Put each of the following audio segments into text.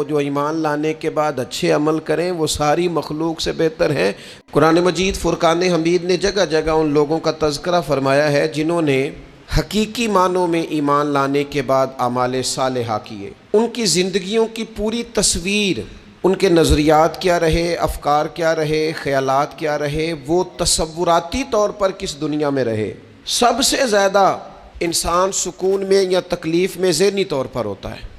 وہ جو ایمان لانے کے بعد اچھے عمل کریں وہ ساری مخلوق سے بہتر ہیں۔ قرآن مجید فرقان حمید نے جگہ جگہ ان لوگوں کا تذکرہ فرمایا ہے جنہوں نے حقیقی معنوں میں ایمان لانے کے بعد اعمال صالحہ کیے۔ ان کی زندگیوں کی پوری تصویر، ان کے نظریات کیا رہے، افکار کیا رہے، خیالات کیا رہے، وہ تصوراتی طور پر کس دنیا میں رہے۔ سب سے زیادہ انسان سکون میں یا تکلیف میں ذہنی طور پر ہوتا ہے۔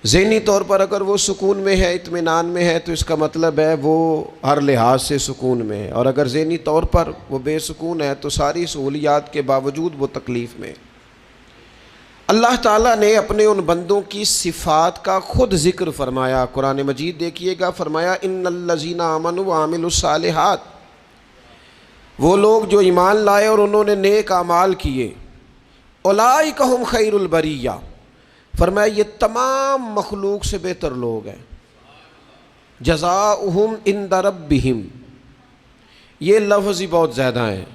ذہنی طور پر اگر وہ سکون میں ہے، اطمینان میں ہے، تو اس کا مطلب ہے وہ ہر لحاظ سے سکون میں ہے، اور اگر ذہنی طور پر وہ بے سکون ہے تو ساری سہولیات کے باوجود وہ تکلیف میں ہے۔ اللہ تعالیٰ نے اپنے ان بندوں کی صفات کا خود ذکر فرمایا۔ قرآن مجید دیکھیے گا، فرمایا ان الذین آمنوا وعملوا الصالحات، وہ لوگ جو ایمان لائے اور انہوں نے نیک اعمال کیے، اولئک ھم خیر البریہ، فرمایا یہ تمام مخلوق سے بہتر لوگ ہیں۔ جزاؤہم عند ربہم، یہ لفظ ہی بہت زیادہ ہیں،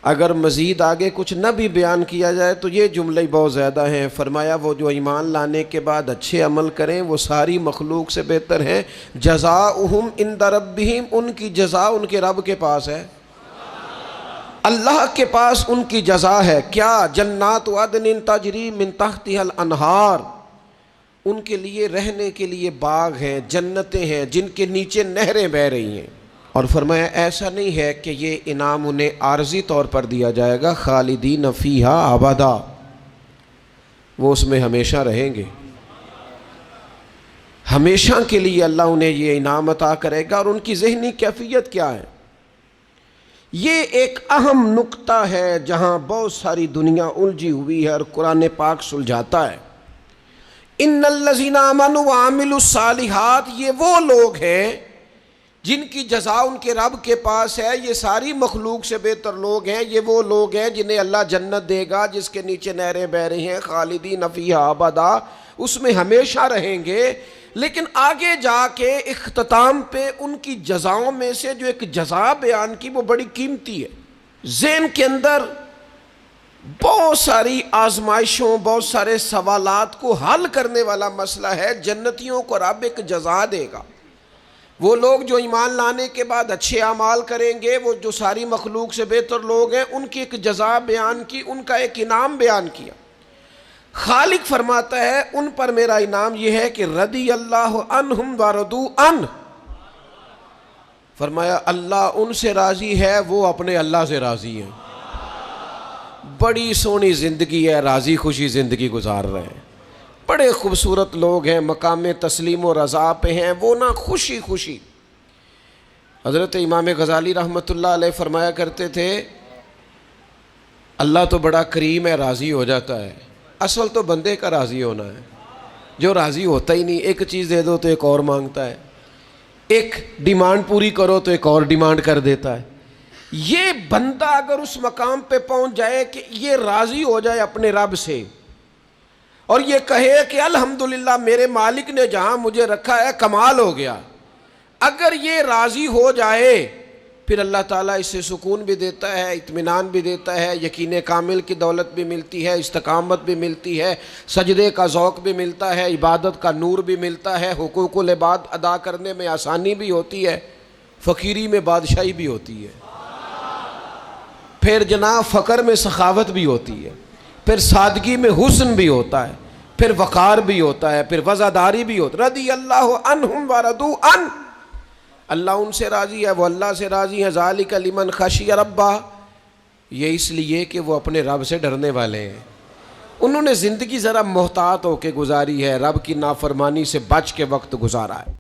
اگر مزید آگے کچھ نہ بھی بیان کیا جائے تو یہ جملے بہت زیادہ ہیں۔ فرمایا وہ جو ایمان لانے کے بعد اچھے عمل کریں وہ ساری مخلوق سے بہتر ہیں۔ جزاؤہم عند ربہم، ان کی جزا ان کے رب کے پاس ہے، اللہ کے پاس ان کی جزا ہے۔ کیا؟ جنات عدن تجری من تحتها الانہار، ان کے لیے رہنے کے لیے باغ ہیں، جنتیں ہیں جن کے نیچے نہریں بہہ رہی ہیں۔ اور فرمایا ایسا نہیں ہے کہ یہ انعام انہیں عارضی طور پر دیا جائے گا، خالدین فیہا ابدا، وہ اس میں ہمیشہ رہیں گے، ہمیشہ کے لیے اللہ انہیں یہ انعام عطا کرے گا۔ اور ان کی ذہنی کیفیت کیا ہے؟ یہ ایک اہم نقطہ ہے جہاں بہت ساری دنیا الجھی ہوئی ہے اور قرآن پاک سلجھاتا ہے۔ ان الذین آمنوا وعملوا الصالحات، یہ وہ لوگ ہیں جن کی جزا ان کے رب کے پاس ہے، یہ ساری مخلوق سے بہتر لوگ ہیں، یہ وہ لوگ ہیں جنہیں اللہ جنت دے گا جس کے نیچے نہریں بہہ رہی ہیں، خالدین فیہا ابدا، اس میں ہمیشہ رہیں گے۔ لیکن آگے جا کے اختتام پہ ان کی جزاؤں میں سے جو ایک جزا بیان کی وہ بڑی قیمتی ہے۔ ذہن کے اندر بہت ساری آزمائشوں، بہت سارے سوالات کو حل کرنے والا مسئلہ ہے۔ جنتیوں کو رب ایک جزا دے گا، وہ لوگ جو ایمان لانے کے بعد اچھے اعمال کریں گے، وہ جو ساری مخلوق سے بہتر لوگ ہیں، ان کی ایک جزا بیان کی، ان کا ایک انعام بیان کیا۔ خالق فرماتا ہے ان پر میرا انعام یہ ہے کہ رضی اللہ عنہم ورضوا عنہ، فرمایا اللہ ان سے راضی ہے، وہ اپنے اللہ سے راضی ہیں۔ بڑی سونی زندگی ہے، راضی خوشی زندگی گزار رہے ہیں، بڑے خوبصورت لوگ ہیں، مقام تسلیم و رضا پہ ہیں، وہ نہ خوشی خوشی۔ حضرت امام غزالی رحمۃ اللہ علیہ فرمایا کرتے تھے اللہ تو بڑا کریم ہے، راضی ہو جاتا ہے، اصل تو بندے کا راضی ہونا ہے، جو راضی ہوتا ہی نہیں، ایک چیز دے دو تو ایک اور مانگتا ہے، ایک ڈیمانڈ پوری کرو تو ایک اور ڈیمانڈ کر دیتا ہے۔ یہ بندہ اگر اس مقام پہ پہنچ جائے کہ یہ راضی ہو جائے اپنے رب سے اور یہ کہے کہ الحمدللہ میرے مالک نے جہاں مجھے رکھا ہے کمال ہو گیا، اگر یہ راضی ہو جائے پھر اللہ تعالیٰ اس سے سکون بھی دیتا ہے، اطمینان بھی دیتا ہے، یقین کامل کی دولت بھی ملتی ہے، استقامت بھی ملتی ہے، سجدے کا ذوق بھی ملتا ہے، عبادت کا نور بھی ملتا ہے، حقوق العباد ادا کرنے میں آسانی بھی ہوتی ہے، فقیری میں بادشاہی بھی ہوتی ہے، پھر جناب فقر میں سخاوت بھی ہوتی ہے، پھر سادگی میں حسن بھی ہوتا ہے، پھر وقار بھی ہوتا ہے، پھر وزاداری بھی ہوتا ہے۔ رضی اللہ عنہم ورضوا عنہ، اللہ ان سے راضی ہے، وہ اللہ سے راضی ہے۔ ذالک لمن خشی ربہ، یہ اس لیے کہ وہ اپنے رب سے ڈرنے والے ہیں، انہوں نے زندگی ذرا محتاط ہو کے گزاری ہے، رب کی نافرمانی سے بچ کے وقت گزارا ہے۔